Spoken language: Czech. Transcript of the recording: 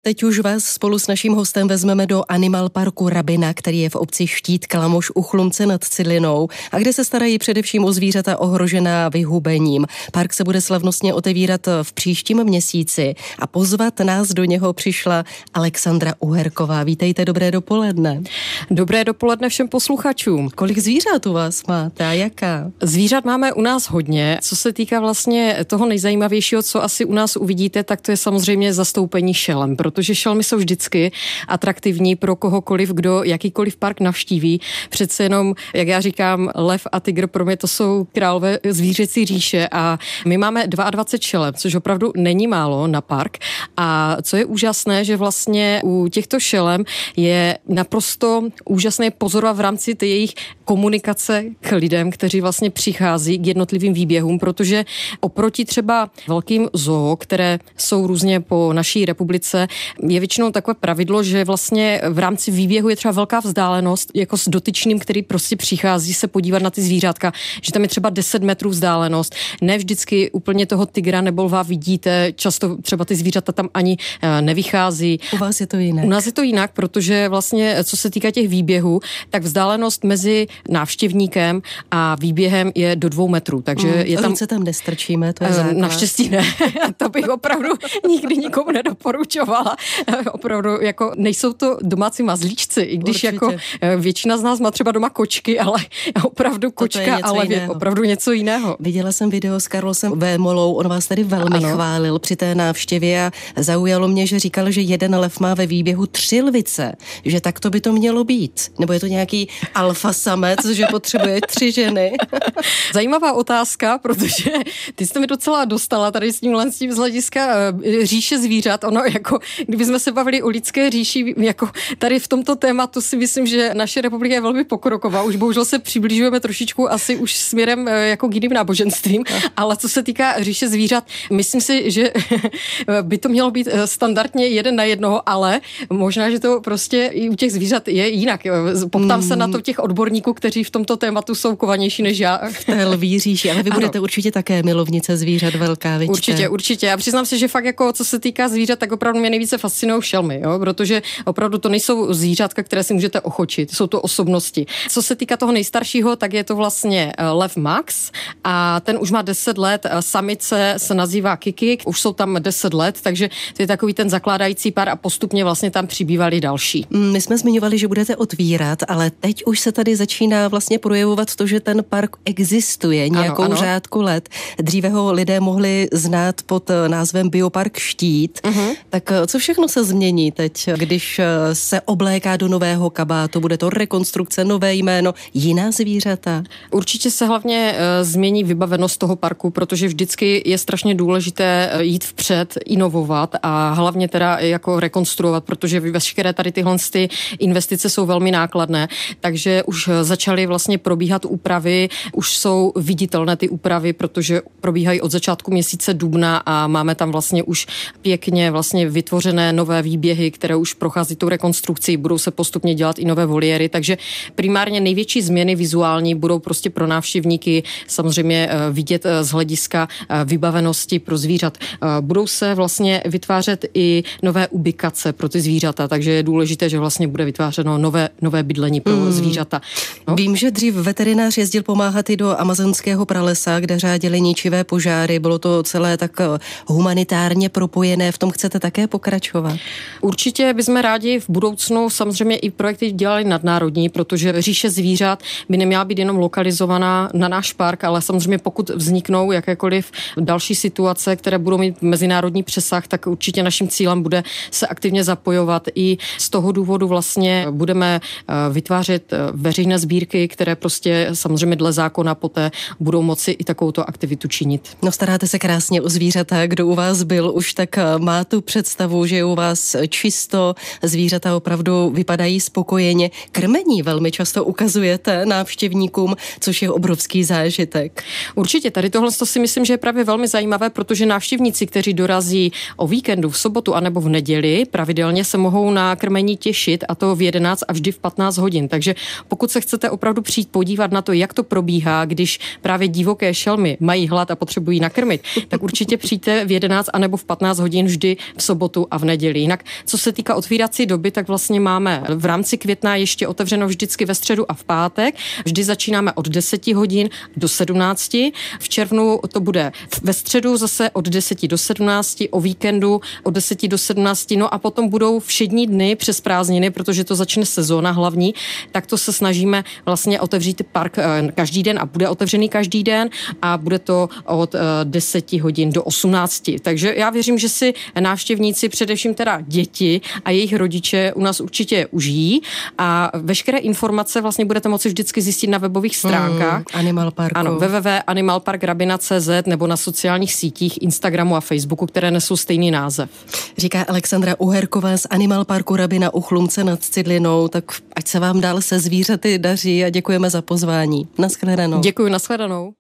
Teď už vás spolu s naším hostem vezmeme do Animal Parku Rabina, který je v obci Štít Klamoš u Chlumce nad Cidlinou a kde se starají především o zvířata ohrožená vyhubením. Park se bude slavnostně otevírat v příštím měsíci a pozvat nás do něho přišla Alexandra Uherková. Vítejte, dobré dopoledne. Dobré dopoledne všem posluchačům. Kolik zvířat u vás máte a jaká? Zvířat máme u nás hodně. Co se týká vlastně toho nejzajímavějšího, co asi u nás uvidíte, tak to je samozřejmě zastoupení šelem, protože šelmy jsou vždycky atraktivní pro kohokoliv, kdo jakýkoliv park navštíví. Přece jenom, jak já říkám, lev a tygr pro mě to jsou králové zvířecí říše a my máme 22 šelem, což opravdu není málo na park. A co je úžasné, že vlastně u těchto šelem je naprosto úžasné pozorovat v rámci té jejich komunikace k lidem, kteří vlastně přichází k jednotlivým výběhům, protože oproti třeba velkým zoo, které jsou různě po naší republice, je většinou takové pravidlo, že vlastně v rámci výběhu je třeba velká vzdálenost jako s dotyčným, který prostě přichází se podívat na ty zvířátka, že tam je třeba 10 metrů vzdálenost. Ne vždycky úplně toho tygra nebo lva vidíte, často třeba ty zvířata tam ani nevychází. U vás je to jinak. U nás je to jinak, protože vlastně, co se týká těch výběhů, tak vzdálenost mezi návštěvníkem a výběhem je do 2 metrů, takže je tam... Ruce tam nestrčíme, to je základ. Naštěstí ne, to bych opravdu nikdy nikomu nedoporučovala. Opravdu, jako nejsou to domácí mazlíčci, i když určitě. Jako většina z nás má třeba doma kočky, ale opravdu kočka, ale je opravdu něco jiného. Viděla jsem video s Carlosem Vémolou, on vás tady velmi chválil při té návštěvě a zaujalo mě, že říkal, že jeden lev má ve výběhu 3 lvice, že tak to by to mělo být. Nebo je to nějaký alfa samec, že potřebuje 3 ženy? Zajímavá otázka, protože ty jste mi docela dostala tady s tímhle z hlediska říše zvířat. Ono jako, kdybychom se bavili o lidské říši, jako tady v tomto tématu si myslím, že naše republika je velmi pokroková. Už bohužel se přibližujeme trošičku asi už směrem jako k jiným náboženstvím, ale co se týká říše zvířat, myslím si, že by to mělo být standardně 1 na 1, ale možná, že to prostě i u těch zvířat je jinak. Poptám se na to těch odborníků, kteří v tomto tématu jsou kovanější než já. V té lví říši, ale vy budete určitě také milovnice zvířat velká, viďte? Určitě. Já přiznám se, že fakt jako co se týká zvířat, tak opravdu mě nejvíce fascinují šelmy, jo? Protože opravdu to nejsou zvířatka, které si můžete ochočit, jsou to osobnosti. Co se týká toho nejstaršího, tak je to vlastně lev Max a ten už má 10 let, samice se nazývá Kiki, už jsou tam 10 let, takže to je takový ten zakládající pár a postupně vlastně tam přibývali další. My jsme zmiňovali, že budete otvírat, ale teď už se tady začíná vlastně projevovat to, že ten park existuje nějakou řádku let. Dříve ho lidé mohli znát pod názvem Biopark Štít. Tak co všechno se změní teď, když se obléká do nového kabátu? Bude to rekonstrukce, nové jméno, jiná zvířata? Určitě se hlavně změní vybavenost toho parku, protože vždycky je strašně důležité jít vpřed, inovovat a hlavně teda jako rekonstruovat, protože veškeré tady tyhle investice jsou velmi nákladné, takže už začaly vlastně probíhat úpravy, už jsou viditelné ty úpravy, protože probíhají od začátku měsíce dubna a máme tam vlastně už pěkně vlastně vytvořené nové výběhy, které už prochází tou rekonstrukcí, budou se postupně dělat i nové voliéry, takže primárně největší změny vizuální budou prostě pro návštěvníky samozřejmě vidět z hlediska vybavenosti pro zvířat. Budou se vlastně vytvářet i nové ubikace pro ty zvířata, takže je důležité, že vlastně bude vytvářeno nové bydlení pro zvířata. No. Vím, že dřív veterinář jezdil pomáhat i do amazonského pralesa, kde řádily ničivé požáry, bylo to celé tak humanitárně propojené, v tom chcete také pokračovat? Určitě bychom rádi v budoucnu samozřejmě i projekty dělali nadnárodní, protože říše zvířat by neměla být jenom lokalizovaná na náš park, ale samozřejmě pokud vzniknou jakékoliv další situace, které budou mít mezinárodní přesah, tak určitě naším cílem bude se aktivně zapojovat. I z toho důvodu vlastně budeme vytvářet veřejné sbírky, které prostě samozřejmě dle zákona poté budou moci i takovouto aktivitu činit. No, staráte se krásně o zvířata, kdo u vás byl už, tak má tu představu, že je u vás čisto, zvířata opravdu vypadají spokojeně. Krmení velmi často ukazujete návštěvníkům, což je obrovský zážitek. Určitě, tady tohle si myslím, že je právě velmi zajímavé, protože návštěvníci, kteří dorazí o víkendu, v sobotu anebo v neděli, pravidelně se mohou na krmení těšit, a to v 11 a vždy v 15 hodin. Takže pokud se chcete opravdu přijít podívat na to, jak to probíhá, když právě divoké šelmy mají hlad a potřebují nakrmit, tak určitě přijďte v 11 anebo v 15 hodin vždy v sobotu a v neděli. Jinak, co se týká otvírací doby, tak vlastně máme v rámci května ještě otevřeno vždycky ve středu a v pátek. Vždy začínáme od 10 hodin do 17. V červnu to bude ve středu zase od 10 do 17, o víkendu od 10 do 17, no a potom budou všední dny přes prázdniny, protože to začne sezóna hlavní, tak to se snažíme vlastně otevřít park každý den a bude otevřený každý den a bude to od 10 hodin do 18. Takže já věřím, že si návštěvníci, především teda děti a jejich rodiče u nás určitě užijí a veškeré informace vlastně budete moci vždycky zjistit na webových stránkách. Animal Parku. Ano, www.animalparkrabina.cz nebo na sociálních sítích Instagramu a Facebooku, které nesou stejný název. Říká Alexandra Uherková z Animal Parku Rabina u Chlumce nad Cidlinou, tak ať se vám dál se zvířaty daří a děkujeme za pozvání. Naschledanou. Děkuji, naschledanou.